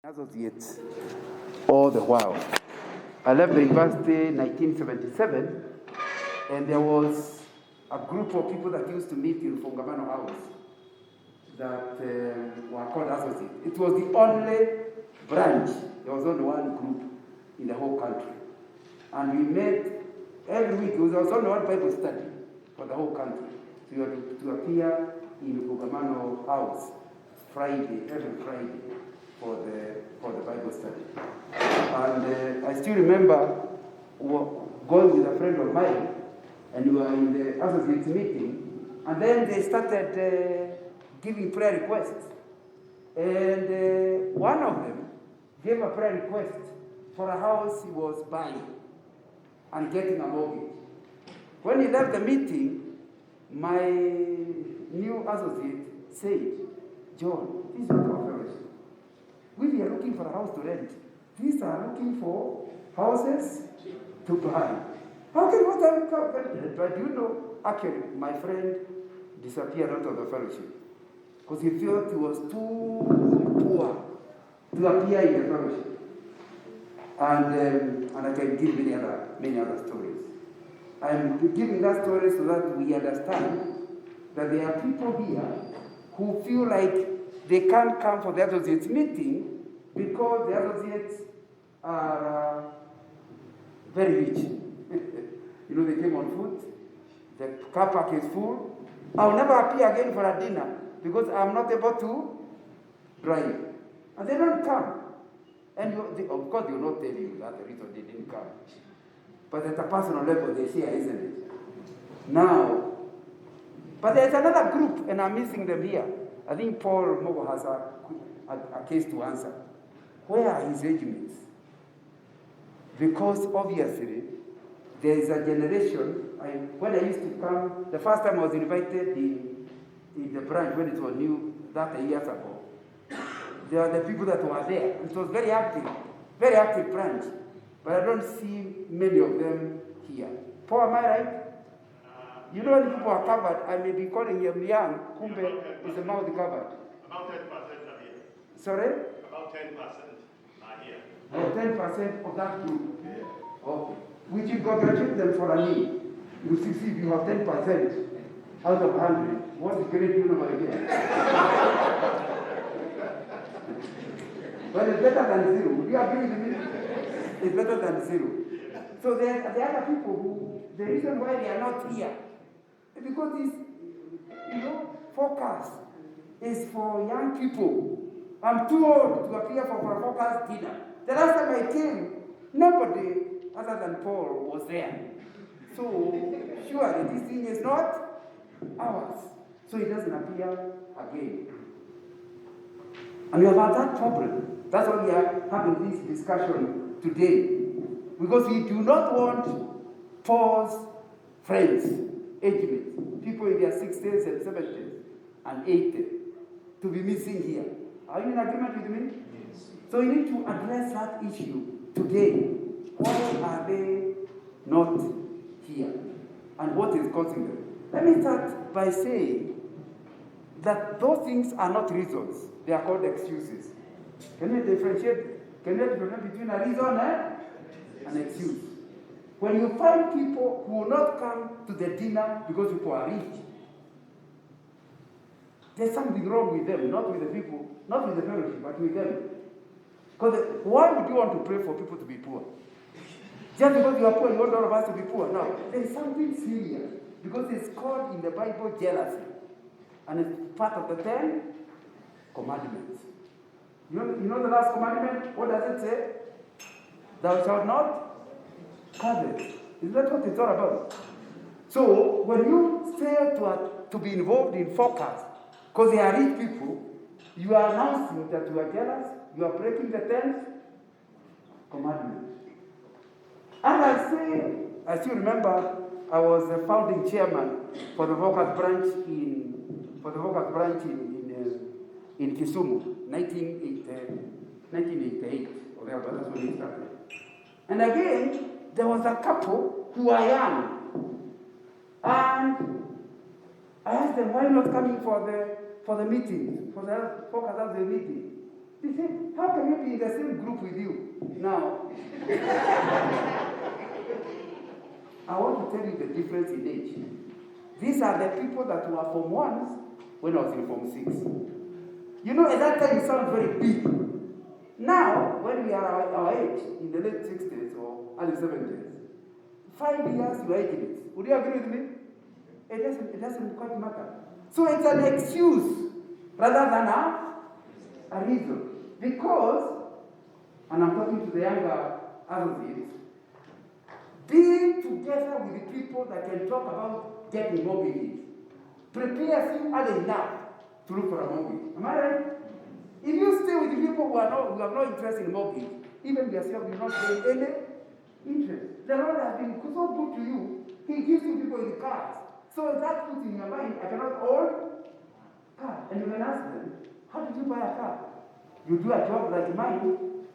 associates all the while. I left the university in 1977, and there was a group of people that used to meet in Fungamano House that were called associates. It was the only branch. There was only one group in the whole country. And we met every week. There was only one Bible study for the whole country. So you had to appear in Fungamano House every Friday for the Bible study. And I still remember going with a friend of mine, and we were in the associates meeting, and then they started giving prayer requests. And one of them gave a prayer request for a house he was buying and getting a mortgage. When he left the meeting, my new associate said, "John, this is not our fellowship. We are looking for a house to rent. These are looking for houses to buy. How can what I come?" But you know, actually, my friend disappeared out of the fellowship because he felt he was too poor to appear in the fellowship. And I can give many other stories. I'm giving that story so that we understand that there are people here who feel like they can't come for the associates meeting because the associates are very rich. You know, they came on foot, the car park is full. I'll never appear again for a dinner because I'm not able to drive. And they don't come. And of course, they will not tell you that the reason they didn't come. But at a personal level, they say, isn't it? Now, but there's another group, and I'm missing them here. I think Paul Mogo has a case to answer. Where are his regiments? Because obviously, there is a generation. When I used to come, the first time I was invited in the branch when it was new, 30 years ago, there are the people that were there. It was very active branch. But I don't see many of them here. Paul, am I right? You know when people are covered, I may be calling them young, Kumbe is the mouth covered. About 10% are here. Sorry? About 10% are here. 10% of that group. Yeah. Okay. We should congratulate them for a knee. You see, if you have 10% out of 100, what is great number again? But it's better than zero. Would you agree with me? It's better than zero. So there are other people who, the reason why they are not here is because this, focus is for young people. I'm too old to appear for a focus dinner. The last time I came, nobody other than Paul was there. So surely this thing is not ours. So it doesn't appear again. And we have had that problem. That's why we are having this discussion today. Because we do not want Paul's friends, age mates, people in their 60s and 70s and 80s, to be missing here. Are you in agreement with me? Yes. So we need to address that issue today. Why are they not here? And what is causing them? Let me start by saying that those things are not reasons. They are called excuses. Can you differentiate? Can you differentiate between a reason and an excuse? When you find people who will not come to the dinner because people are rich, there's something wrong with them, not with the people, not with the fellowship, but with them. Because why would you want to pray for people to be poor? Just because you are poor, you want all of us to be poor. Now, there is something serious, because it's called in the Bible jealousy. And it's part of the 10 commandments. You know the last commandment? What does it say? Thou shalt not covet. Is that what it's all about? So, when you fail to be involved in focus, because they are rich people, you are announcing that you are jealous, you are breaking the 10th commandment. And I still remember I was the founding chairman for the focus branch in Kisumu, 1988, or thereabouts, that's when it started. And again, there was a couple who were young. And I asked them, why not coming for the meeting, for the focus of the meeting? They say, how can we be in the same group with you? Now, I want to tell you the difference in age. These are the people that were Form 1s when I was in Form 6. You know, at that time it sounds very big. Now, when we are our age, in the late 60s or early 70s, 5 years you are age limit. Would you agree with me? It doesn't quite matter. So it's an excuse rather than a reason. Because, and I'm talking to the younger associates, being together with the people that can talk about getting mortgages prepares you early enough to look for a mortgage. Am I right? If you stay with the people who have no interest in mortgage, even yourself will not pay any interest. The Lord has been so good to you, He gives you people with cars. So that puts in your mind, I cannot own a car. And you can ask them, how did you buy a car? You do a job like mine.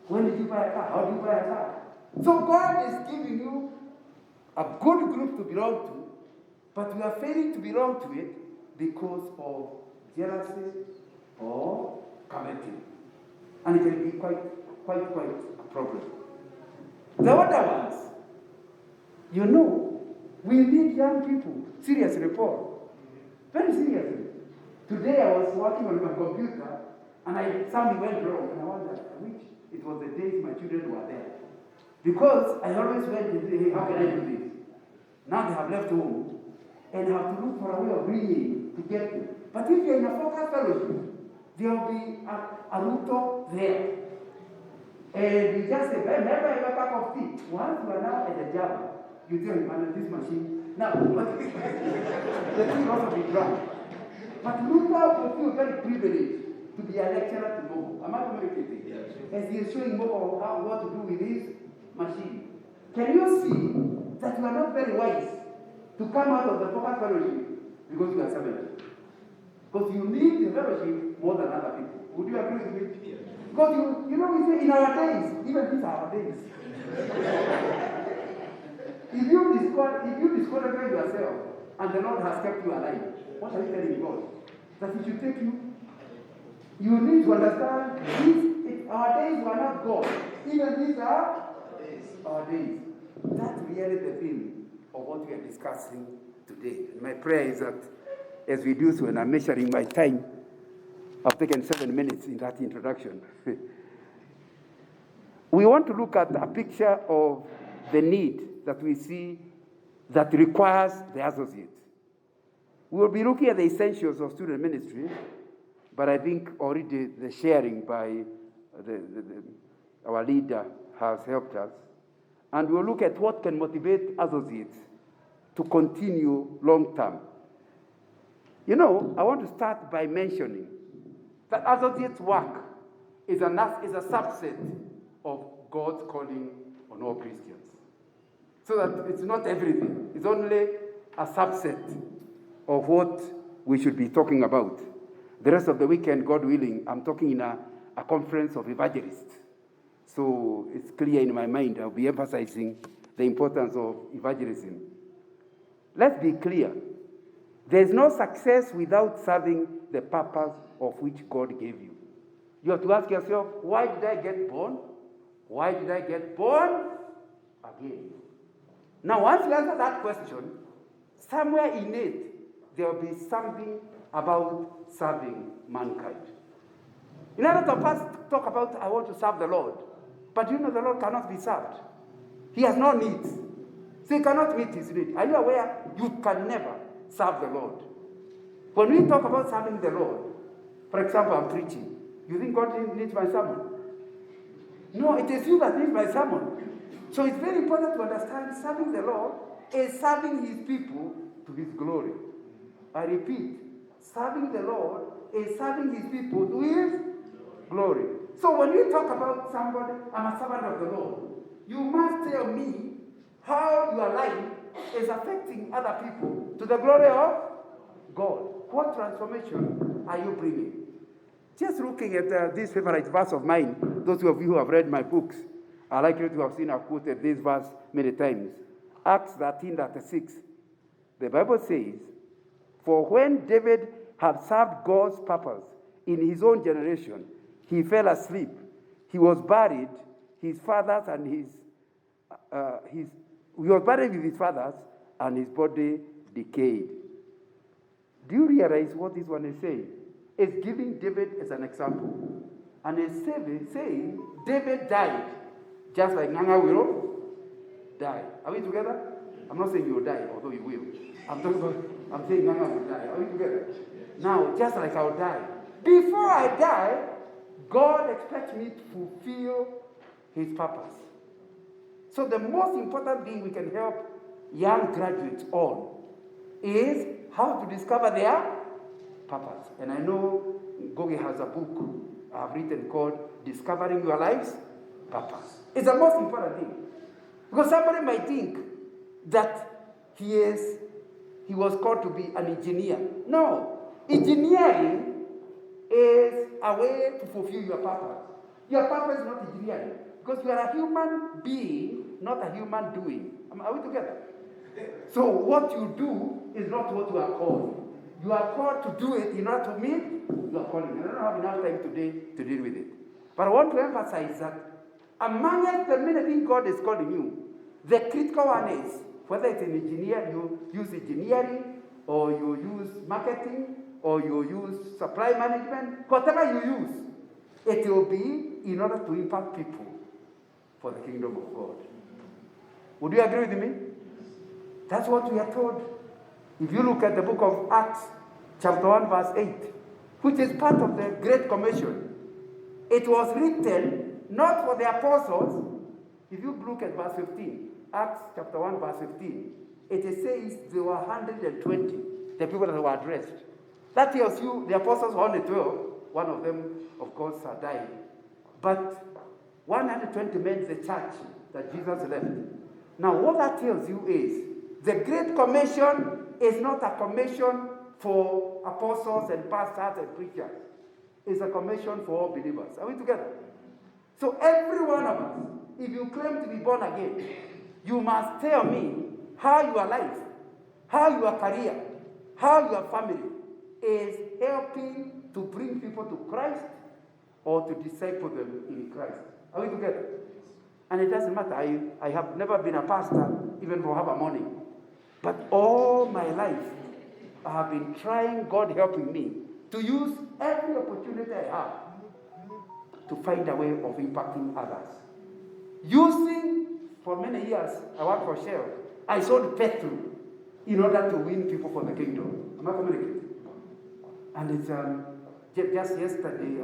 When did you buy a car? How did you buy a car? So God is giving you a good group to belong to, but you are failing to belong to it because of jealousy or coveting. And it can be quite a problem. The other ones, you know, we need young people. Seriously, Paul. Very seriously. Today I was working on my computer and something went wrong and I wondered, I wish it was the days my children were there. Because I always went to say, hey, how can I do this? Now they have left home and have to look for a way of bringing to get them. But if you're in a focus fellowship, there will be a router there. And you just say, well, never have a cup of tea. Once you are now at the job, you tell him, under this machine. Now, what the thing also be drunk. But Luther will feel very privileged to be a lecturer to Mogo. Am I communicating? Yes. As he is showing Mogo what to do with his machine. Can you see that you are not very wise to come out of the focus fellowship because you are 70? Because you need the fellowship more than other people. Would you agree with me? Yes. Because you know, we say in our days, even these are our days. If you disqualify yourself and the Lord has kept you alive, what are you telling God? That He should take you? You need to understand our days were not God. Even these are our days. That's really the theme of what we are discussing today. And my prayer is that as we do so, and I'm measuring my time, I've taken 7 minutes in that introduction. We want to look at a picture of the need that we see that requires the associate. We will be looking at the essentials of student ministry, but I think already the sharing by our leader has helped us. And we'll look at what can motivate associates to continue long term. You know, I want to start by mentioning that associates' work is a subset of God's calling on all Christians. So that it's not everything. It's only a subset of what we should be talking about. The rest of the weekend, God willing, I'm talking in a conference of evangelists. So it's clear in my mind, I'll be emphasizing the importance of evangelism. Let's be clear. There's no success without serving the purpose of which God gave you. You have to ask yourself, why did I get born? Why did I get born again? Now, once you answer that question, somewhere in it, there will be something about serving mankind. In order to first talk about, I want to serve the Lord. But you know the Lord cannot be served. He has no needs. So he cannot meet his need. Are you aware? You can never serve the Lord. When we talk about serving the Lord, for example, I'm preaching. You think God needs my sermon? No, it is you that needs my sermon. So it's very important to understand serving the Lord is serving his people to his glory. I repeat, serving the Lord is serving his people to his glory. So when you talk about somebody, I'm a servant of the Lord, you must tell me how your life is affecting other people to the glory of God. What transformation are you bringing? Just looking at this favorite verse of mine, those of you who have read my books are likely to have seen I've quoted this verse many times. Acts 13:36. The Bible says, "For when David had served God's purpose in his own generation, he fell asleep. He was buried. His fathers and he was buried with his fathers, and his body decayed. Do you realize what this one is saying? It's giving David as an example. And it's saying David died just like Nganga will die. Are we together? I'm not saying you will die, although you will. I'm saying Nganga will die. Are we together? Now, just like I'll die. Before I die, God expects me to fulfill his purpose. So the most important thing we can help young graduates on is how to discover their purpose. And I know Gogi has a book I've written called Discovering Your Life's Purpose. It's the most important thing. Because somebody might think that he was called to be an engineer. No. Engineering is a way to fulfill your purpose. Your purpose is not engineering. Because you are a human being, not a human doing. Are we together? So what you do is not what you are called. You are called to do it in order to meet your calling. I don't have enough time today to deal with it. But I want to emphasize that among the many things God is calling you, the critical one is, whether it's an engineer, you use engineering, or you use marketing, or you use supply management, whatever you use, it will be in order to impact people for the kingdom of God. Would you agree with me? That's what we are told. If you look at the book of Acts, chapter 1, verse 8, which is part of the Great Commission, it was written not for the apostles. If you look at verse 15, Acts chapter 1, verse 15, it says there were 120, the people that were addressed. That tells you the apostles were only 12. One of them, of course, died. But 120 men, the church that Jesus left. Now, what that tells you is the Great Commission is not a commission for apostles and pastors and preachers. It's a commission for all believers. Are we together? So every one of us, if you claim to be born again, you must tell me how your life, how your career, how your family is helping to bring people to Christ or to disciple them in Christ. Are we together? And it doesn't matter. I have never been a pastor, even for half a morning. But all my life, I have been trying, God helping me, to use every opportunity I have to find a way of impacting others. Using, for many years, I worked for Shell. I sold petrol in order to win people for the kingdom. Am I communicating? And it's just yesterday,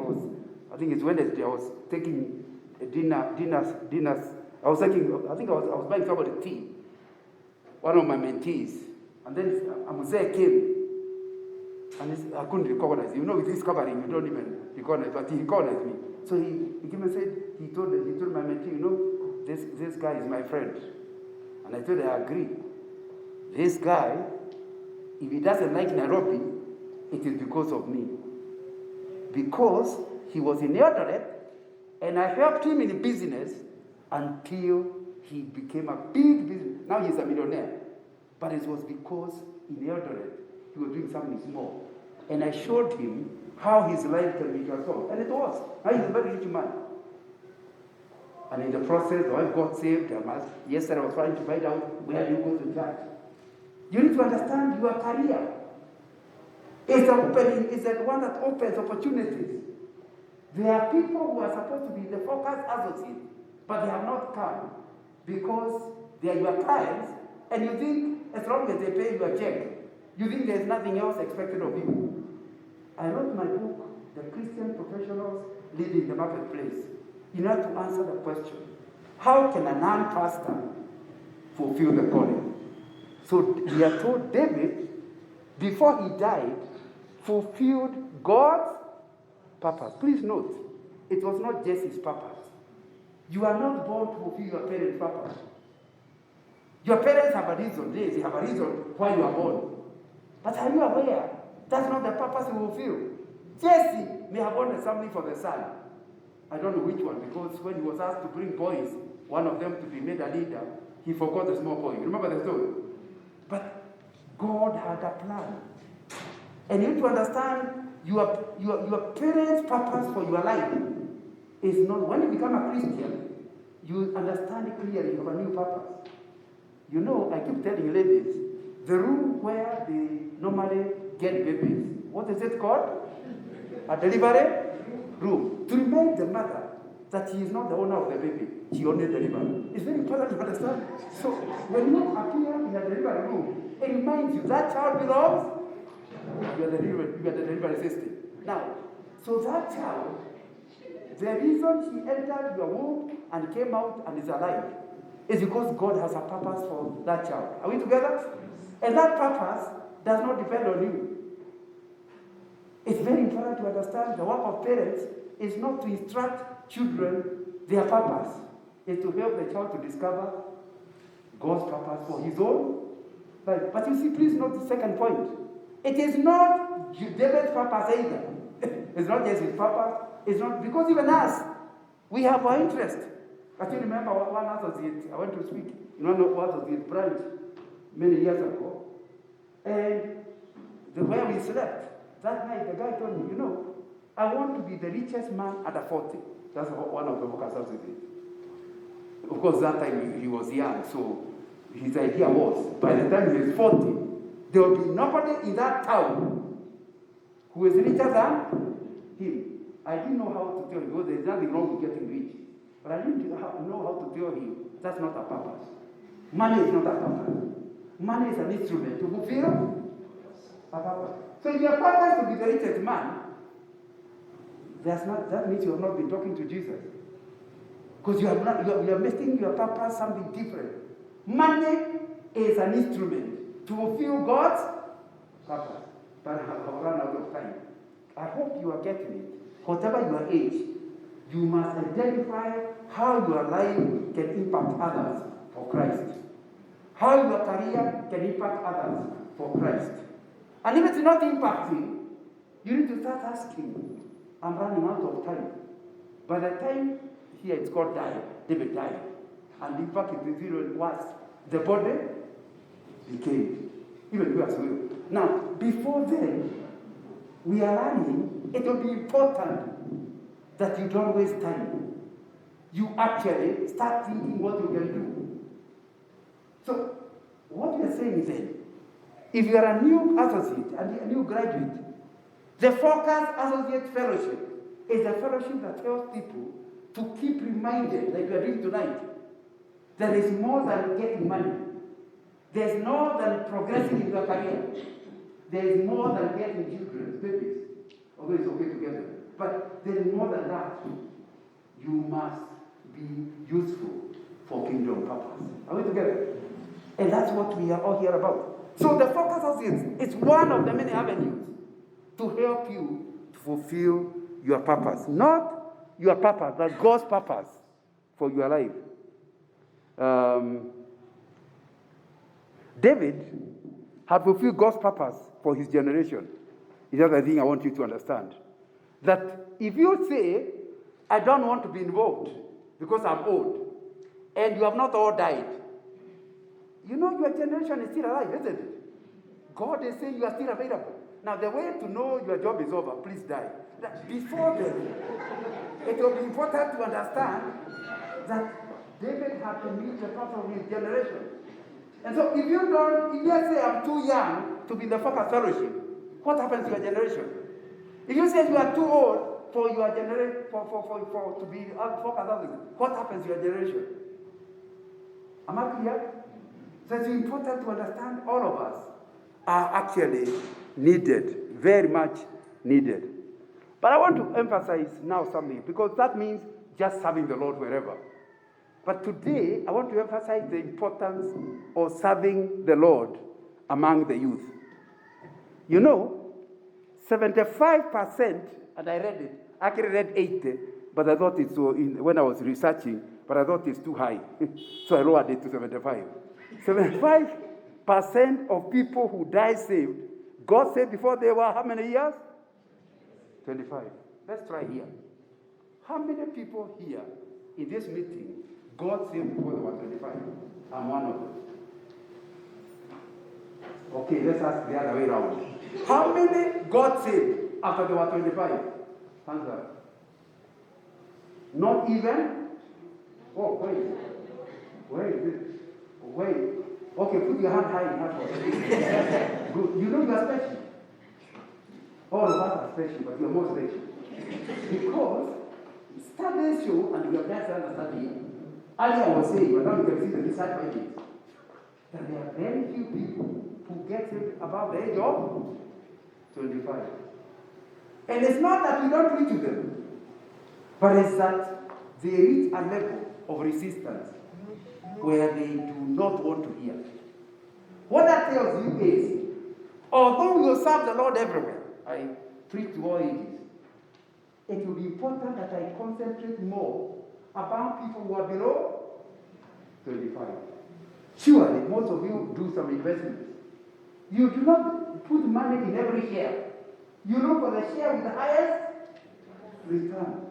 I think it's Wednesday, I was taking dinners. I was buying somebody tea. One of my mentees. And then Amuzeh came. And I couldn't recognize him. You know, with this covering, you don't even recognize, but he recognized me. So he came and said, he told my mentee, you know, this guy is my friend. And I told him, I agree. This guy, if he doesn't like Nairobi, it is because of me. Because he was in Eldoret, and I helped him in business until he became a big business. Now he's a millionaire. But it was because in Eldoret, he was doing something small. And I showed him how his life can be transformed. And it was. Now he's a very rich man. And in the process, the wife got saved. Yesterday I was trying to find out where you go to church. You need to understand your career. It's the one that opens opportunities. There are people who are supposed to be the focus associate, but they have not come because they are your clients, and you think as long as they pay you a check, you think there's nothing else expected of you. I wrote my book, The Christian Professionals Leading the Marketplace, in order to answer the question, how can a non-pastor fulfill the calling? So we are told David, before he died, fulfilled God's purpose. Please note, it was not just his purpose. You are not born to fulfill your parents' purpose. Your parents have a reason, they have a reason why you are born. But are you aware that's not the purpose you fulfill? Jesse may have wanted something for the son. I don't know which one, because when he was asked to bring boys, one of them to be made a leader, he forgot the small boy. Remember the story? But God had a plan. And you need to understand Your parents' purpose for your life is not, when you become a Christian, you understand clearly you have a new purpose. You know, I keep telling ladies, the room where they normally get babies, what is it called? A delivery room. To remind the mother that she is not the owner of the baby, she only delivers. It's very important to understand. So when you appear in a delivery room, it reminds you that child belongs, you are the delivery system. Now, so that child, the reason she entered your womb and came out and is alive is because God has a purpose for that child. Are we together? And that purpose does not depend on you. It's very important to understand the work of parents is not to instruct children their purpose. It's to help the child to discover God's purpose for his own life. But you see, please note the second point. It is not David's purpose either. It's not just his purpose. It's not, because even us, we have our interest. I still remember one associate, I went to speak in one associate branch many years ago. And where we slept, that night the guy told me, I want to be the richest man at 40. That's one of the work associates. Of course, that time he was young, so his idea was, by the time he is 40, there will be nobody in that town who is richer than him. I didn't know how to tell him, because there's nothing wrong with getting rich. But I didn't know how to tell him, that's not a purpose. Money is not a purpose. Money is an instrument to fulfill a purpose. So if your purpose to be the richest man, that means you have not been talking to Jesus. Because you are making your purpose something different. Money is an instrument to fulfill God's purpose. But I have run out of time. I hope you are getting it. Whatever your age, you must identify how your life can impact others for Christ. How your career can impact others for Christ. And if it's not impacting, you need to start asking, I'm running out of time. By the time here it's called die, David died. And in fact, it was the body became, even you as well. Now, before then, we are learning, it will be important that you don't waste time. You actually start thinking what you can do. So, what we are saying is that if you are a new associate and a new graduate, the Focus Associate Fellowship is a fellowship that tells people to keep reminded, like we are doing tonight, there is more than getting money. There is more than progressing in your career. There is more than getting children, babies. Although it's okay together. But there is more than that. You must be useful for kingdom purpose. Are we together? And that's what we are all here about. So the Focus Associates is one of the many avenues to help you to fulfill your purpose. Not your purpose, but God's purpose for your life. David had fulfilled God's purpose for his generation. Is the other thing I want you to understand. That if you say, I don't want to be involved because I'm old, and you have not all died, your generation is still alive, isn't it? God is saying you are still available. Now, the way to know your job is over, please die. Before then, it will be important to understand that David had to meet the purpose of his generation. And so if you say I'm too young to be in the Focus Fellowship, what happens to your generation? If you say you are too old for your generation, for to be Focus, what happens to your generation? Am I clear? So it's important to understand all of us are actually needed, very much needed. But I want to emphasize now something, because that means just serving the Lord wherever. But today, I want to emphasize the importance of serving the Lord among the youth. 75%, and I read it, I actually read 80, but I thought it's so, when I was researching, but I thought it's too high. So I lowered it to 75. 75% of people who died saved, God saved before they were how many years? 25. Let's try here. How many people here in this meeting God saved before they were 25? I'm one of them. Okay, let's ask the other way around. How many God saved after they were 25? Hands up. Not even? Oh, wait. Okay, put your hand high enough for it. Good. You know you are special. All of us are special, but you are more special. Because studies show, and we have just understand here, earlier I was saying, but now you can see the research findings, that there are very few people who get saved above the age of 25. And it's not that we don't preach to them, but it's that they reach a level of resistance where they do not want to hear. What that tells you is, although we will serve the Lord everywhere, I preach to all ages, it will be important that I concentrate more about people who are below 25. Surely, most of you do some investments. You do not put money in every share. You look for the share with the highest return.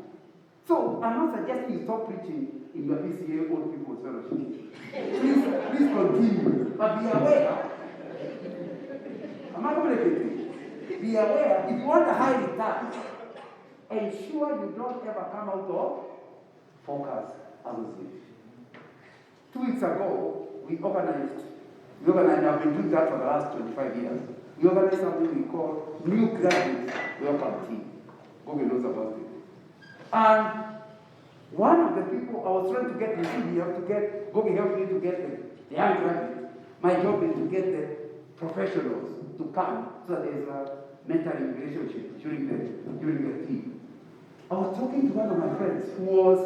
So, I'm not suggesting you stop preaching in your PCA Old People's Fellowship. Please continue. But be aware. I'm not communicating. Be aware, if you want a high return, ensure you don't ever come out of focus association. 2 weeks ago, we organized, I've been doing that for the last 25 years. We organized something we call New Graduates Welcome Team. Google knows about it. And one of the people I was trying to get, Google helped me to get the young graduates. My job is to get the professionals to come so that there's a mentoring relationship during the team. I was talking to one of my friends who was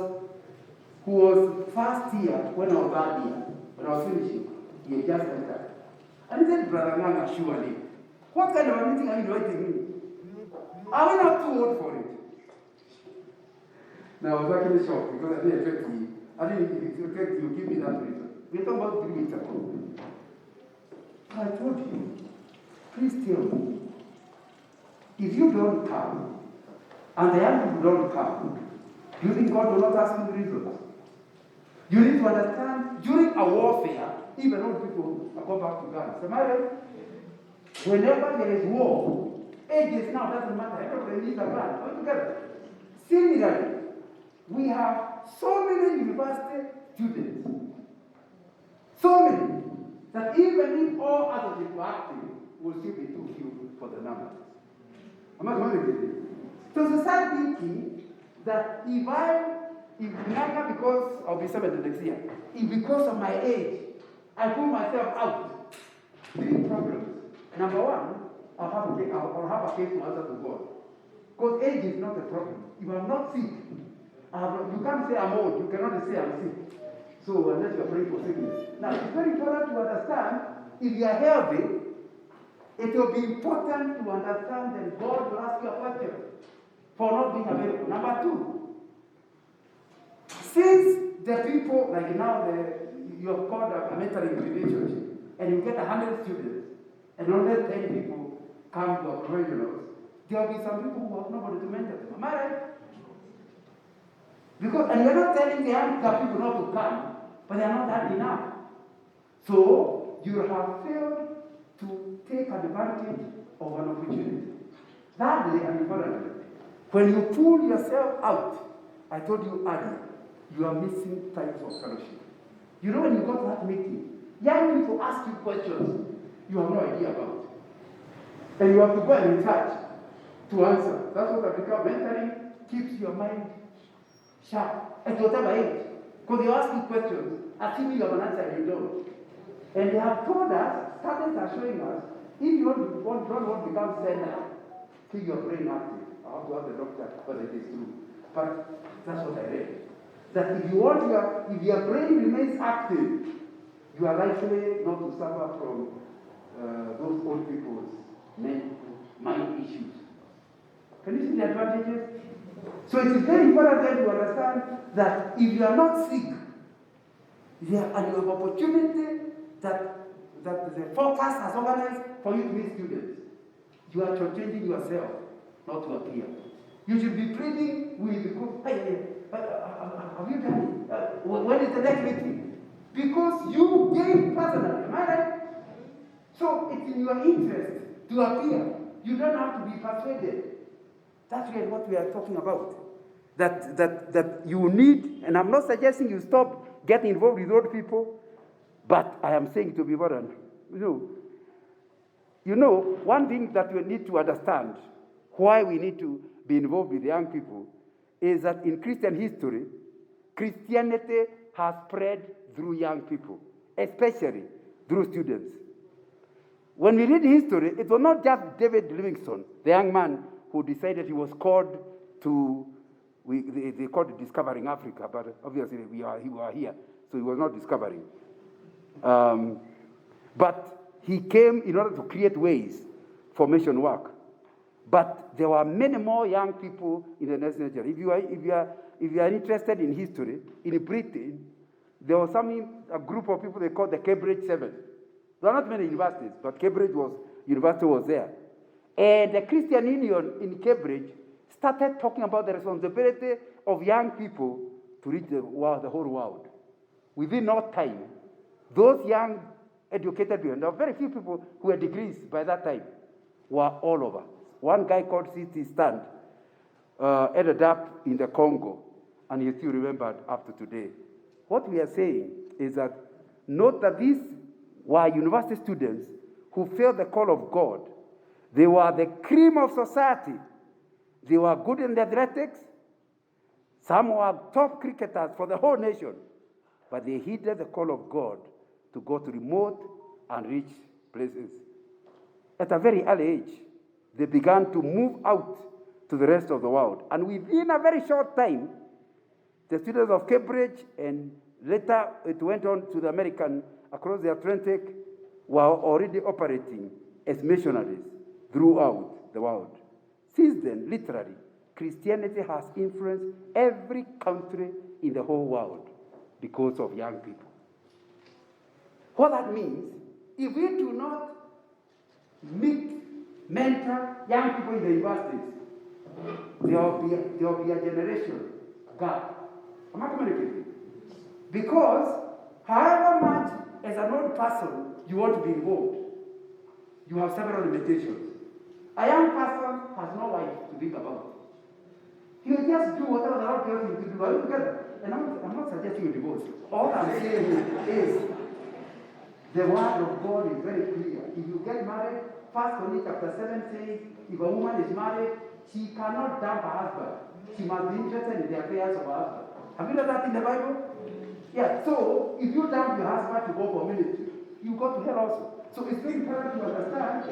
first year when I was third year, when I was finishing. He had just entered. And he said, Brother Nganga, surely, what kind of a meeting are you inviting me? Are we not too old for it? Now, I was actually shocked because I didn't expect you give me that reason. We were talking about 3 weeks ago. I told you, please tell me, if you don't come, and the young people don't come, do you think God will not ask you reasons? You need to understand, during a warfare, even old people are going back to guns. Am I right? Whenever there is war, ages now doesn't matter. Everybody needs a gun. All together. Similarly, we have so many university students, so many, that even if all other people are active, will still be too few for the numbers. Am I going to get it? So to start thinking that if Nganga, because I'll be 70 next year, if because of my age, I put myself out, 3 problems. Number one, I'll have a case to answer to God. Because age is not a problem. If I'm not sick, you can't say I'm old, you cannot say I'm sick. So unless you're praying for sickness. Now, it's very important to understand, if you are healthy, it will be important to understand that God will ask you a question for not being available. Number 2, since the people, like now, you have called a mentoring relationship, and you get 100 students, and only 10 people come to a professionals, there will be some people who have nobody to mentor them. Am I right? Because, and you're not telling the young people not to come, but they are not that enough. So, you have failed to take advantage of an opportunity. Thirdly, and importantly, when you pull yourself out, I told you earlier, you are missing types of fellowship. You know when you go to that meeting, young people ask you questions you have no idea about. And you have to go and research to answer. That's what I become. Mentoring keeps your mind sharp at whatever age. Because they ask you questions, assuming you have an answer and you don't. And they have told us, studies are showing us, if you don't want to become sender, keep your brain active. I have to ask the doctor whether it is true. But that's what I read. That if your brain remains active, you are likely not to suffer from those old people's mind issues. Can you see the advantages? So it is very important then to understand that if you are not sick, and you have opportunity that the forecast has organized for you to meet students, you are changing yourself, not to appear. You should be pleading with the group, hey, have you done it? When is the next meeting? Because you gave personally, am I right? So it's in your interest to appear. You don't have to be persuaded. That's really what we are talking about. That you need, and I'm not suggesting you stop getting involved with old people, but I am saying to be important. One thing that we need to understand why we need to be involved with young people is that in Christian history, Christianity has spread through young people, especially through students. When we read history, it was not just David Livingstone, the young man who decided he was called to, they called it discovering Africa, but obviously we are here, so he was not discovering. But he came in order to create ways for mission work. But there were many more young people in the next century. If you are interested in history, in Britain, there was a group of people they called the Cambridge Seven. There are not many universities, but Cambridge University was there. And the Christian Union in Cambridge started talking about the responsibility of young people to reach the whole world. Within no time, those young educated people, there were very few people who had degrees by that time, were all over. One guy called C.T. Stand ended up in the Congo, and he's still remembered up to today. What we are saying is that note that these were university students who felt the call of God. They were the cream of society. They were good in athletics. Some were top cricketers for the whole nation. But they heeded the call of God to go to remote and rich places. At a very early age, they began to move out to the rest of the world. And within a very short time, the students of Cambridge, and later it went on to the American, across the Atlantic, were already operating as missionaries throughout the world. Since then, literally, Christianity has influenced every country in the whole world because of young people. What that means, if we do not mentor young people in the universities, there will be a generation gap. Am I communicating? Because however much as an old person you want to be involved, you have several limitations. A young person has no life to think about. He will just do whatever the Lord tells him to do. Are you together? And I'm not suggesting you divorce. All I'm saying is the word of God is very clear. If you get married, 1 Corinthians chapter 7 says, if a woman is married, she cannot dump her husband. She must be interested in the affairs of her husband. Have you read that in the Bible? Yeah, so if you dump your husband to go for ministry, you go to hell also. So it's very important to understand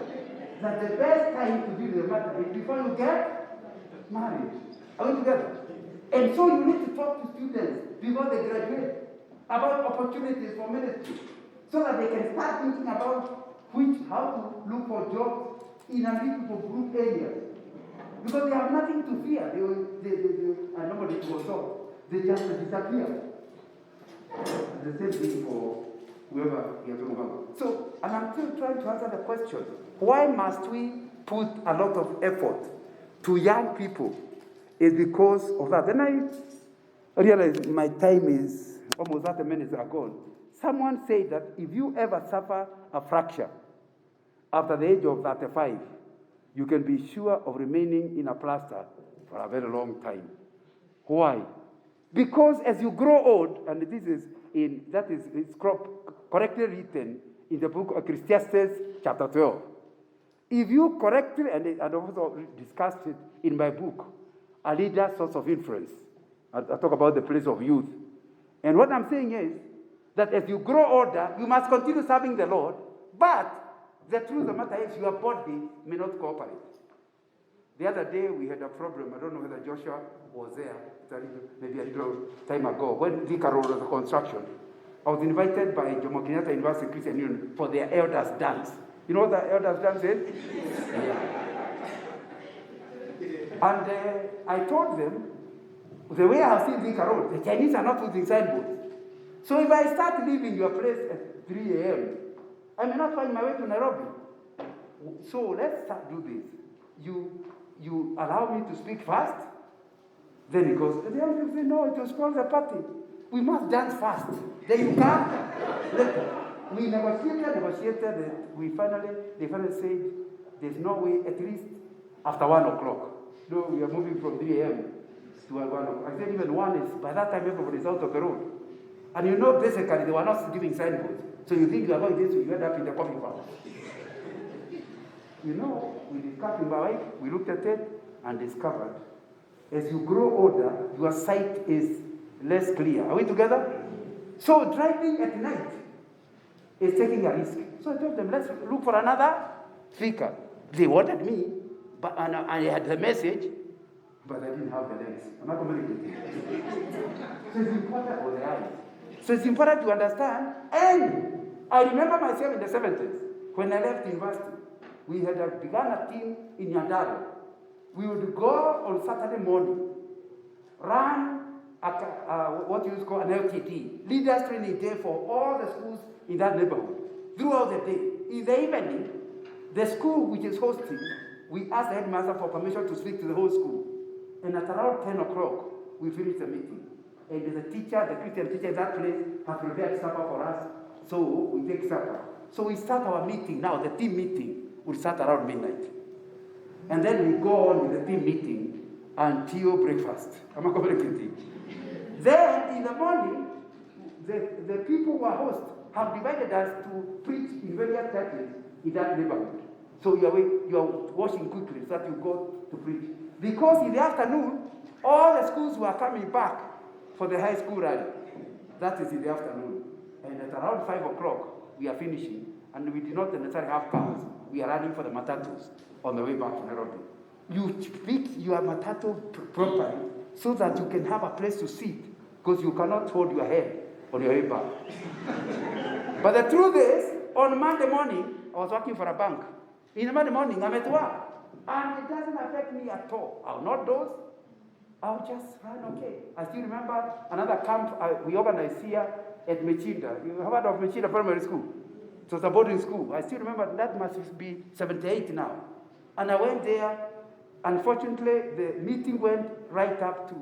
that the best time to deal with the matter is before you get married. Are we together? And so you need to talk to students before they graduate about opportunities for ministry, so that they can start thinking about how to look for jobs in unreachable group areas. Because they have nothing to fear. And nobody will solve. They just disappear. The same thing for whoever you're talking about. So, and I'm still trying to answer the question, why must we put a lot of effort to young people? Is because of that. Then I realized my time is almost 30 minutes are gone. Someone said that if you ever suffer a fracture after the age of 35, you can be sure of remaining in a plaster for a very long time. Why? Because as you grow old, and it's correctly written in the book of Ecclesiastes, chapter 12. If you correctly, and I also discussed it in my book, A Leader's Source of Influence. I talk about the place of youth. And what I'm saying is that as you grow older, you must continue serving the Lord, but the truth of the matter is your body may not cooperate. The other day we had a problem. I don't know whether Joshua was there, maybe a little time ago, when Thika Road was construction. I was invited by Jomo Kenyatta University Christian Union for their elders' dance. You know what the elders' dance is? Yeah. And I told them, the way I have seen Thika Road, the Chinese are not putting signboards. So if I start leaving your place at 3 a.m., I may not find my way to Nairobi. So let's start do this. You allow me to speak fast? Then he goes, the young people say, no, it will spoil the party. We must dance fast. Then you come later. We negotiated, they finally said, there's no way, at least after 1 o'clock. no, we are moving from 3 a.m. to 1 o'clock. I said even 1 is, by that time everybody's out of the road. And you know, basically, they were not giving signboards. So you think you are going this way, you end up in the coffee farm. You know, we discovered in my wife, we looked at it and discovered, as you grow older, your sight is less clear. Are we together? So driving at night is taking a risk. So I told them, let's look for another speaker. They wanted me, but and I had the message, but I didn't have the legs. I'm not communicating. So it's important for the eyes. So it's important to understand. And I remember myself in the 70s, when I left university, we had begun a team in Nyandarua. We would go on Saturday morning, run what you call an LTD, Leaders Training Day for all the schools in that neighborhood, throughout the day. In the evening, the school which is hosting, we asked the headmaster for permission to speak to the whole school. And at around 10 o'clock, we finished the meeting. And the teacher, the Christian teacher in that place, had prepared supper for us. So we take supper. So we start our meeting now, the team meeting will start around midnight. And then we go on with the team meeting until breakfast. Am I communicating? Then in the morning, the people who are hosts have divided us to preach in various churches in that neighborhood. So you are washing quickly so that you go to preach. Because in the afternoon, all the schools were coming back for the high school rally. That is in the afternoon. And at around 5 o'clock, we are finishing. And we did not necessarily have cars. We are running for the matatus on the way back to Nairobi. You pick your matatu properly so that you can have a place to sit, because you cannot hold your head on your way back. But the truth is, on Monday morning, I was working for a bank. In the Monday morning, I'm at work. And it doesn't affect me at all. I'll not doze. I'll just run okay. I still remember another camp we organized here at Mechinda. You have heard of Mechinda Primary School? It was a boarding school. I still remember that must be 78 now. And I went there. Unfortunately, the meeting went right up to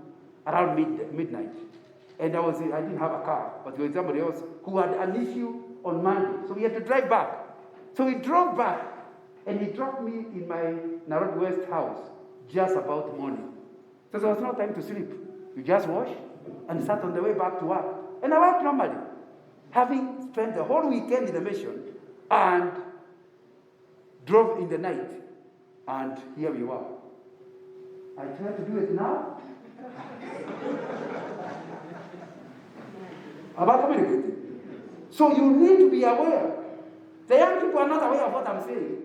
around midnight. And I didn't have a car, but there was somebody else who had an issue on Monday. So we had to drive back. So we drove back, and he dropped me in my Nairobi West house just about morning. So there was no time to sleep. You just wash and sat on the way back to work. And I worked normally, having spent the whole weekend in the mission and drove in the night. And here we were. I try to do it now. About communicating. So you need to be aware. The young people are not aware of what I'm saying.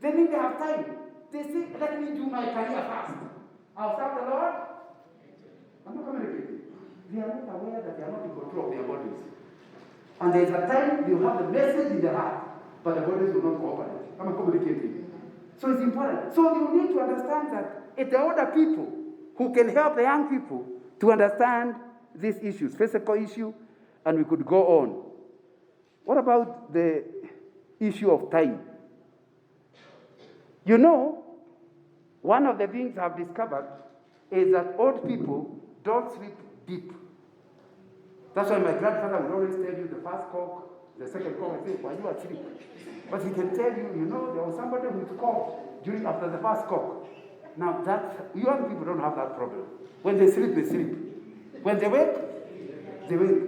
They need to have time. They say, let me do my career first. I'll serve the Lord. I'm not communicating. They are not aware that they are not in control of their bodies. And there's a time you have the message in the heart, but the bodies will not cooperate. I'm not communicating. So it's important. So you need to understand that it's the older people who can help the young people to understand these issues, physical issue, and we could go on. What about the issue of time? You know, one of the things I've discovered is that old people don't sleep deep. That's why my grandfather would always tell you the first cock, the second cock, I say, why you asleep? But he can tell you, you know, there was somebody who coughed after the first cock. Now, young people don't have that problem. When they sleep, they sleep. When they wake, they wake.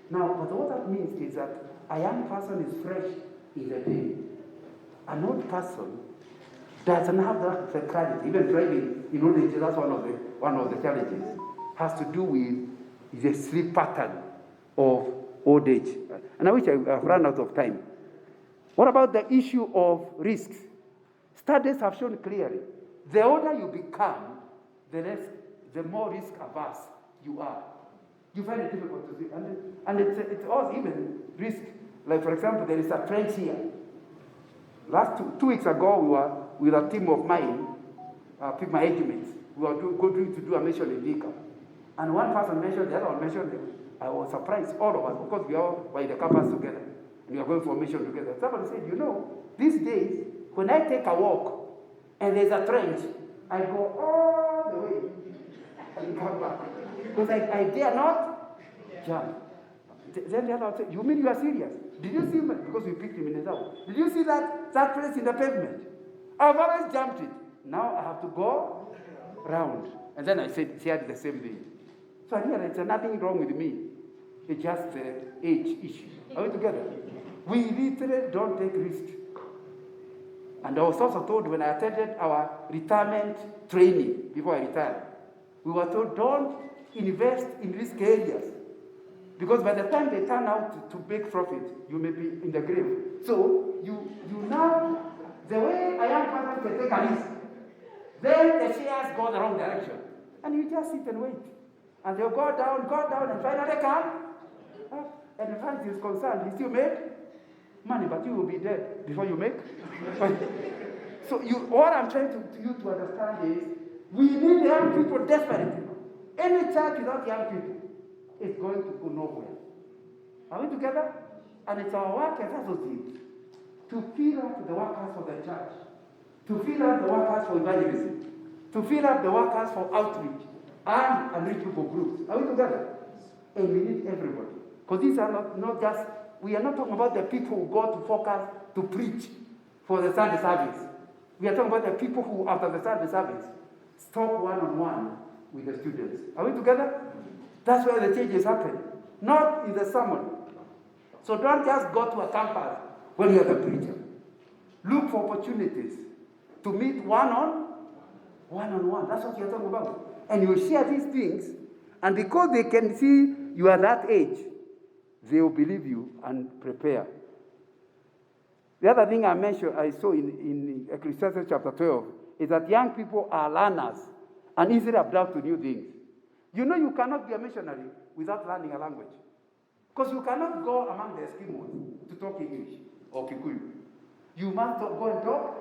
Now, but what that means is that a young person is fresh in the day. An old person doesn't have that clarity. Even driving in old age, that's one of the challenges. Has to do with the sleep pattern of old age. And I wish I've run out of time. What about the issue of risks? Studies have shown clearly, the older you become, the more risk averse you are. You find it difficult to see. And it's all even risk. Like, for example, there is a trench here. Last two weeks ago, we were with a team of mine, my age mates. We were going to do a mission in Vika. And one person mentioned, the other one mentioned, I was surprised, all of us, because we all were in the campus together. And we are going for a mission together. Somebody said, you know, these days, when I take a walk and there's a trench, I go all the way and come back. Because I dare not jump. Then the other one said, you mean you are serious? Did you see, because we picked him in his house, did you see that place in the pavement? I've always jumped it. Now I have to go round. And then I shared the same thing. So I realized there's nothing wrong with me. It's just the age issue. Are we together? We literally don't take risks. And I was also told when I attended our retirement training before I retired, we were told don't invest in risk areas. Because by the time they turn out to make profit, you may be in the grave. So you now, the way a young person can take a risk, then the shares go the wrong direction. And you just sit and wait. And they'll go down, and finally come. And as far as he's concerned, he still made money, but you will be dead before you make. So what I'm trying you to understand is, we need young people desperately. Any church without young people is going to go nowhere. Are we together? And it's our work as associates to fill up the workers for the church, to fill up the workers for evangelism, to fill up the workers for outreach and unreachable people groups. Are we together? And we need everybody. Because these are not just, we are not talking about the people who go to focus to preach for the Sunday service. We are talking about the people who, after the Sunday service, talk one-on-one with the students. Are we together? That's where the changes happen, not in the sermon. So don't just go to a campus when you're the preacher. Look for opportunities to meet one-on-one. That's what you're talking about. And you share these things, and because they can see you are that age, they will believe you and prepare. The other thing I saw in Ecclesiastes chapter 12, is that young people are learners and easily adapt to new things. You know you cannot be a missionary without learning a language. Because you cannot go among the Eskimos to talk English or Kikuyu. You must go and talk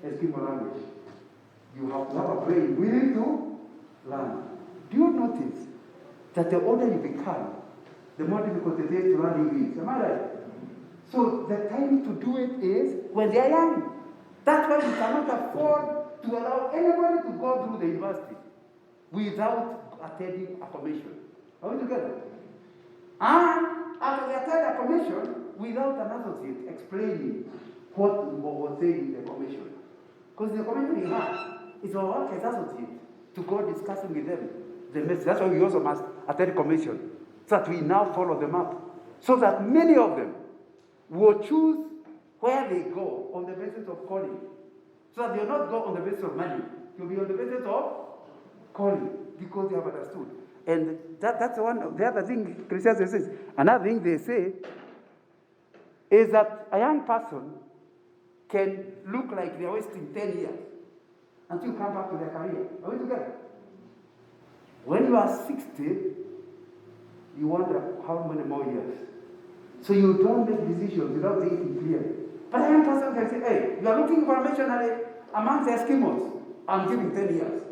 Eskimo language. You have to have a brain willing to learn. Do you notice that the older you become, the more difficult it is to learn English? Am I right? So the time to do it is when they are young. That's why we cannot afford to allow anybody to go through the university without attending a commission. Are we together? And after they attend a commission, without an associate explaining what was said in the commission. Because the commission we have is our work as associate to go discussing with them the message. That's why we also must attend commission, so that we now follow them up. So that many of them will choose where they go on the basis of calling. So that they will not go on the basis of money. They will be on the basis of calling, because they have understood. And that's one of the other thing Christians says. Another thing they say is that a young person can look like they're wasting 10 years until you come back to their career. Are we together? When you are 60, you wonder how many more years. So you don't make decisions without thinking clearly. But a young person can say, hey, you are looking for a missionary among the Eskimos. I'm giving 10 years.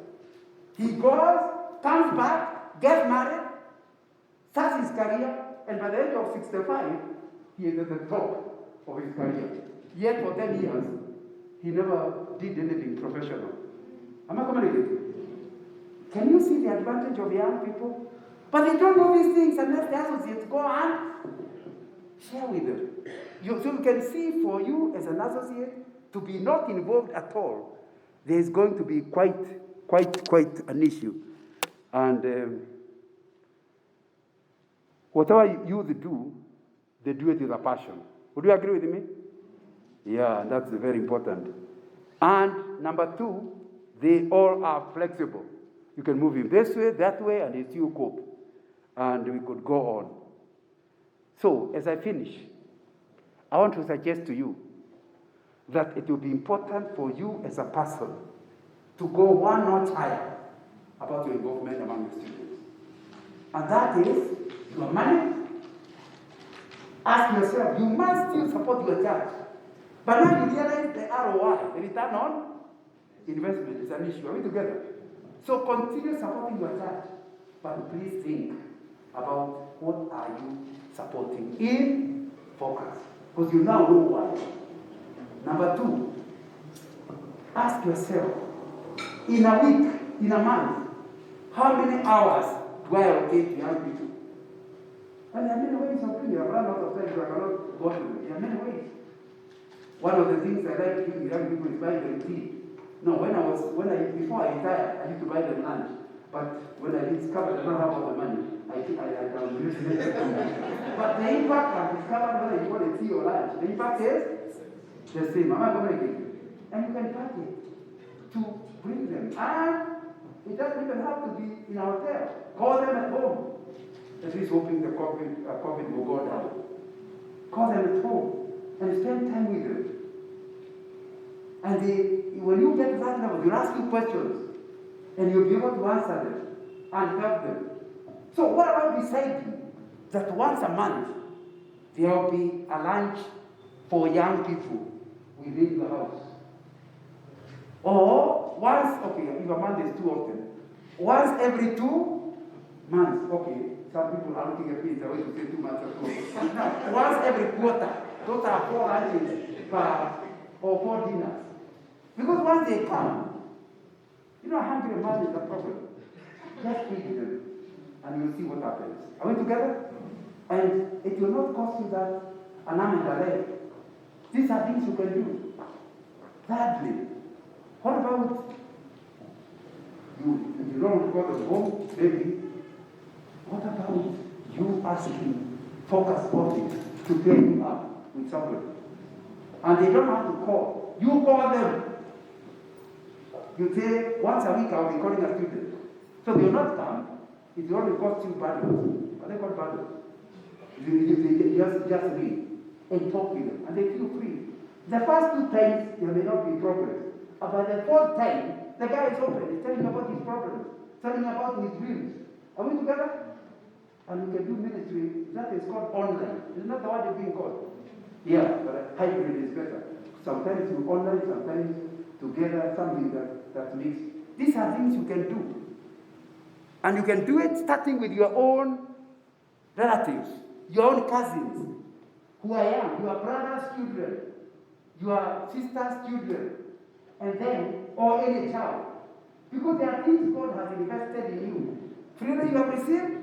He goes, comes back, gets married, starts his career, and by the age of 65, he is at the top of his career. Yet for 10 years, he never did anything professional. Am I communicating? Can you see the advantage of young people? But they don't know these things unless the associates go and share with them. So you can see, for you as an associate to be not involved at all, there is going to be quite an issue. And whatever youth do, they do it with a passion. Would you agree with me? Yeah, that's very important. And number two, they all are flexible. You can move him this way, that way, and they still cope. And we could go on. So, as I finish, I want to suggest to you that it will be important for you as a person to go one notch higher about your involvement among the students. And that is your money. Ask yourself, you must still support your church. But now you realize the ROI, the return on investment, is an issue. Are we together? So continue supporting your church, but please think about what are you supporting in focus. Because you now know why. Number two, ask yourself, in a week, in a month, how many hours do I allocate to young people? And there are many ways of doing it. I've run out of time, so I cannot go to it. There are many ways. One of the things I like doing with young people is buying them tea. No, before I retired, I used to buy them lunch. But when I discovered I don't have all the money, I can use it. But the impact I discovered whether you want a tea or lunch, the impact is the same. Am I going to get it? And you can pack it to bring them. And it doesn't even have to be in a hotel. Call them at home. At least hoping the COVID will go down. Call them at home and spend time with them. And when you get to that level, you'll ask you questions. And you'll be able to answer them and help them. So what about deciding that once a month there will be a lunch for young people within the house? Or once, okay, if a month is too often, once every 2 months, okay, some people are looking at me, they're going to say 2 months or 2 months. Now, once every quarter, those are 4 lunches or 4 dinners. Because once they come, a hungry man is a problem. Just feed them, and you'll see what happens. Are we together? And it will not cost you that an arm and a leg. These are things you can do. Thirdly, what about you? If you don't go to home, maybe. What about you asking Focus Office to pair you up with somebody? And they don't have to call. You call them. You say, once a week I'll be calling a student. So they will not come. It will only cost you bundles. Are they called bundles? You just read and talk with them. And they feel free. The first 2 times, there may not be progress. But by the 4th time, the guy is open. He's telling about his problems. Telling about his dreams. Are we together? And we can do ministry. That is called online. It's not the one you're being called. Yeah, but hybrid is better. Sometimes you online, sometimes together, something that makes. These are things you can do. And you can do it starting with your own relatives, your own cousins, who are young, your brother's children, your sister's children, and then, or any child. Because there are things God has invested in you. Freely you have received,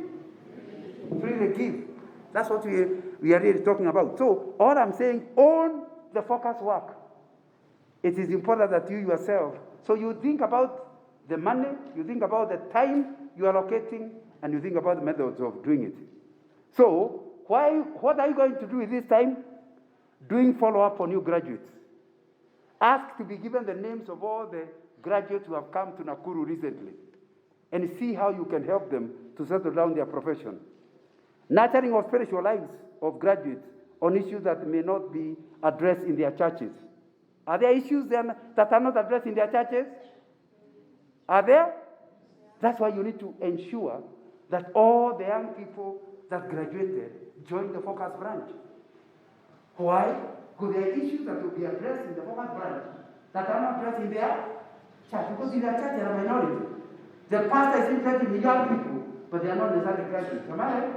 freely give. That's what we are really talking about. So, all I'm saying, own the focus work. It is important that you yourself, so you think about the money, you think about the time you are allocating, and you think about the methods of doing it. So, what are you going to do with this time? Doing follow-up on new graduates. Ask to be given the names of all the graduates who have come to Nakuru recently, and see how you can help them to settle down their profession. Nurturing of spiritual lives of graduates on issues that may not be addressed in their churches. Are there issues then that are not addressed in their churches? Are there? That's why you need to ensure that all the young people that graduated join the Focus branch. Why? Because there are issues that will be addressed in the Focus branch that are not addressed in their church. Because in their church, they are a minority. The pastor is interested in young people, but they are not necessarily graduates. Am I right?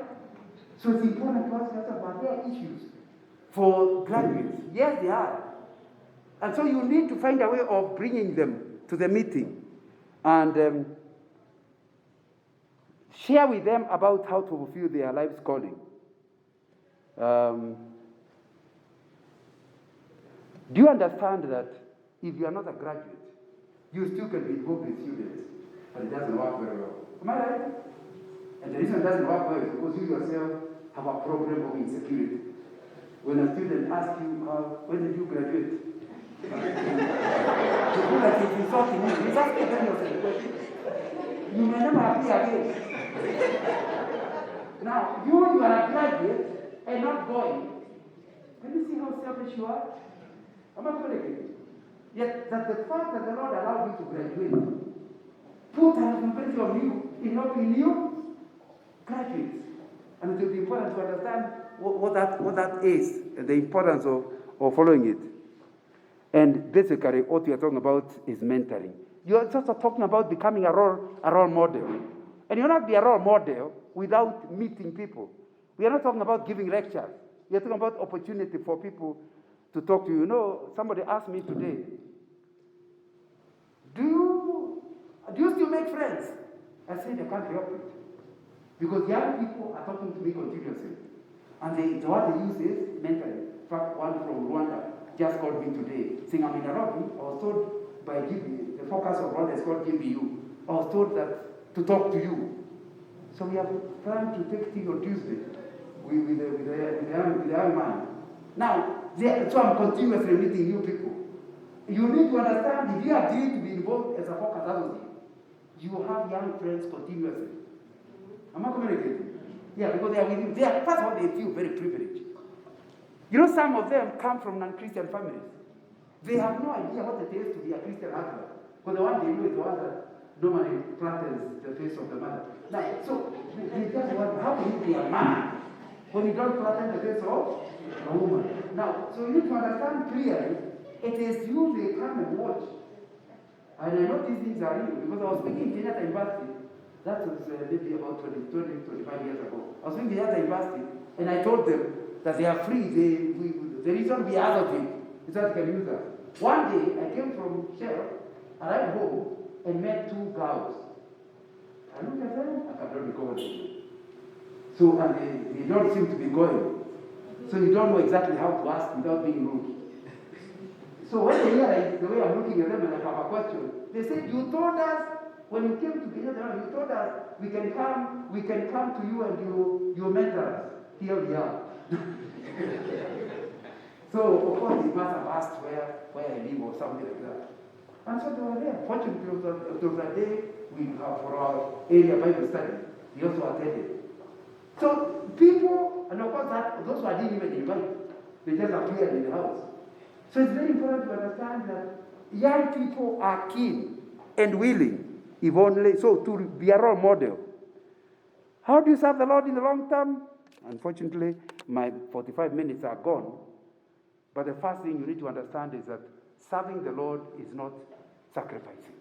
So it's important to ask yourself, are there issues for graduates? Yes, they are. And so you need to find a way of bringing them to the meeting and share with them about how to fulfill their life's calling. Do you understand that if you are not a graduate, you still can be involved with students, but it doesn't work very well? Am I right? And the reason it doesn't work well is because you yourself have a problem of insecurity. When a student asks you, when did you graduate? You feel like he's insulting you. He's asking them yourself. You may never appear again. Now, you are a graduate and not going. Can you see how selfish you are? Am I correct? Yet that the fact that the Lord allowed you to graduate put a responsibility on you in helping you graduates. And it will be important to understand what that is, and the importance of following it. And basically, what we are talking about is mentoring. You are also talking about becoming a role model. And you'll not be a role model without meeting people. We are not talking about giving lectures. We are talking about opportunity for people to talk to you. You know, somebody asked me today, do you still make friends? I said, I can't help it. Because young people are talking to me continuously. And the word they use is mentoring. In fact, one from Rwanda just called me today, saying I'm in Nairobi. I was told by GP, the the focus of what is called GBU. I was told that to talk to you. So we have planned to take tea on Tuesday with the young man. Now, so I'm continuously meeting new people. You need to understand, if you are due to be involved as a focus associate, you have young friends continuously. Am I communicating? Yeah, because they are with you. They are, first of all, they feel very privileged. You know, some of them come from non-Christian families. They have no idea what it is to be a Christian husband. Because the one they know is the one that normally flatters the face of the mother. Now, so, they just wonder, how can you be a man when you don't flatter the face of a woman? Now, so you need to understand clearly, it is you they come and watch. And I know these things are real, because I was speaking in Kenyatta University. That was maybe about 25 years ago. I was speaking in Kenyatta University, and I told them that they are free. The reason we allocate is that they can use that. One day, I came from Shell, arrived home, and met two girls. I looked at them, I cannot recover them. So, and they don't seem to be going. So you don't know exactly how to ask without being rude. So when they realize the way I'm looking at them and I have a question, they said, you told us, when you came to Kenya, you told us we can come to you and you met us. Here we are. So of course they must have asked where I live or something like that. And so they were there. Fortunately, it was a day we have for our area Bible study. They also attended. So people, and of course those who I didn't even invite, they just appeared in the house. So it's very important to understand that young people are keen and willing, if only so, to be a role model. How do you serve the Lord in the long term? Unfortunately, my 45 minutes are gone. But the first thing you need to understand is that serving the Lord is not sacrificing.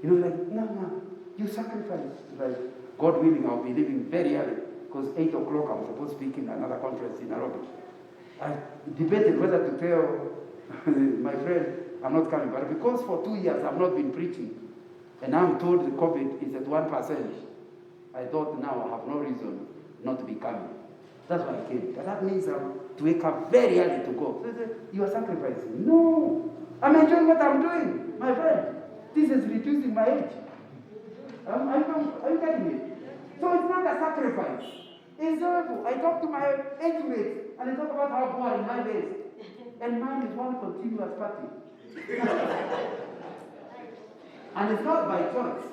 You know, like, no, you sacrifice. Like, God willing, I'll be leaving very early, because 8 o'clock I'm supposed to speak in another conference in Nairobi. I debated whether to tell my friend I'm not coming, but because for 2 years I've not been preaching, and I'm told the COVID is at 1%, I thought now I have no reason not to be coming. That's why I came. But that means to wake up very early to go. So you are sacrificing. No. I'm enjoying what I'm doing, my friend. This is reducing my age. Are you getting it? So it's not a sacrifice. It's joyful. I talk to my age mates and I talk about how boring life is. And mine is one continuous party. And it's not by choice.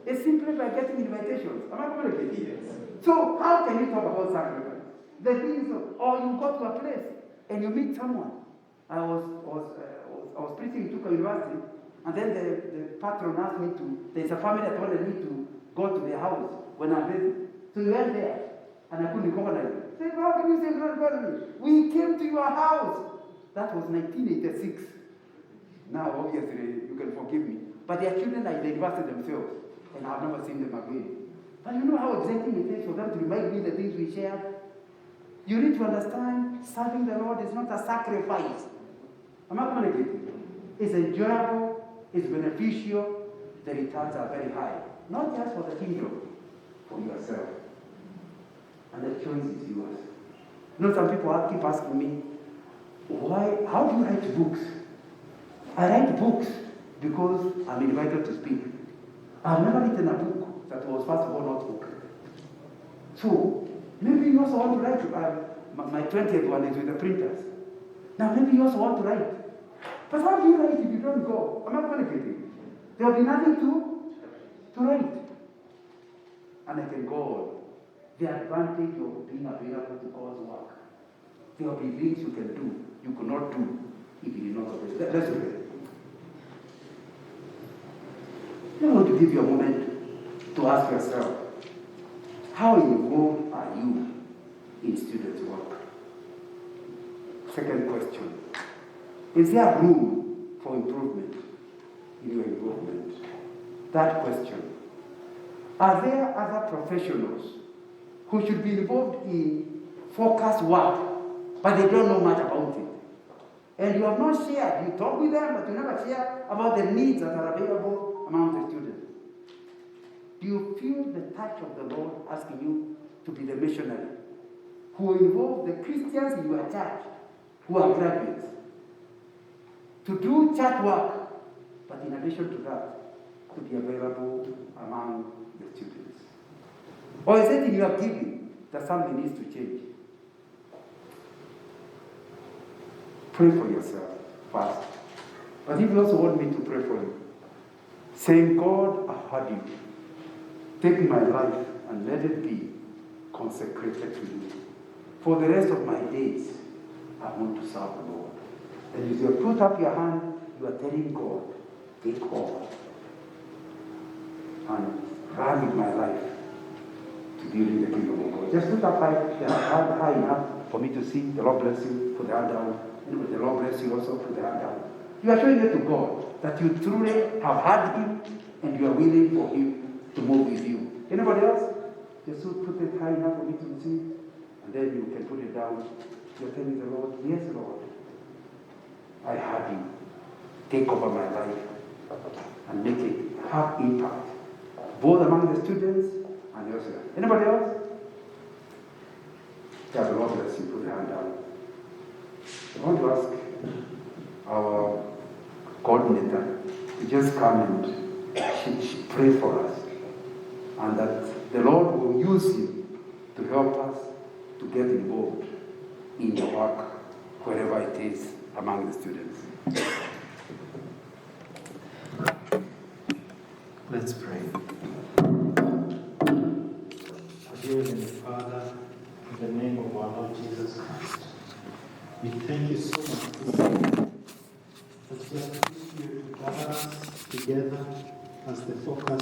It's simply by getting invitations. Am I communicating? Yes. So how can you talk about sacrifice? The thing is, or you go to a place and you meet someone. I was preaching in Tuka University, and then the patron asked me there's a family that wanted me to go to their house when I'm busy. So we went there, and I couldn't recognize them. I said, how can you say God got me? We came to your house. That was 1986. Now, obviously, you can forgive me. But their children are in the university themselves, and I've never seen them again. But you know how exciting it is for them to remind me the things we shared? You need to understand, serving the Lord is not a sacrifice. Am I communicating? It's enjoyable, it's beneficial, the returns are very high. Not just for the kingdom, for yourself. And the choice is yours. You know, some people keep asking me, how do you write books? I write books because I'm invited to speak. I've never written a book that was, first of all, not book. So, maybe you also want to write, my 20th one is with the printers. Now, maybe you also want to write. But how do you write if you don't go? I'm not communicating. There will be nothing to write. And I can go on. The advantage of being available to God's work. There will be things you can do, you could not do if you did not obey. Let's do it. I want to give you a moment to ask yourself, how involved are you in students' work? Second question, is there room for improvement in your involvement? Third question, are there other professionals who should be involved in focused work, but they don't know much about it? And you have not shared, you talk with them, but you never share about the needs that are available among the students. Do you feel the touch of the Lord asking you to be the missionary who involve the Christians in your church who are graduates to do church work, but in addition to that, to be available among the students? Or is it in your giving that something needs to change? Pray for yourself first. But if you also want me to pray for you, saying, God, I heard you. Take my life and let it be consecrated to you. For the rest of my days, I want to serve the Lord. And as you put up your hand, you are telling God, take all and run with my life to building the kingdom of God. Just put up high enough for me to see. The Lord bless you. Put the hand down. And the Lord bless you also. Put the hand down. You are showing it to God that you truly have had Him and you are willing for Him to move with you. Anybody else? Just put it high enough for me to see. And then you can put it down. You're telling the Lord, yes, Lord, I have you. Take over my life and make it have impact, both among the students and yourself. Anybody else? Yeah, the Lord bless you. Put your hand down. I want to ask our coordinator to just come and she pray for us, and that the Lord will use you to help us to get involved in the work wherever it is among the students. Let's pray. Dear Heavenly Father, in the name of our Lord Jesus Christ, we thank you so much for that we are here to gather us together as the focus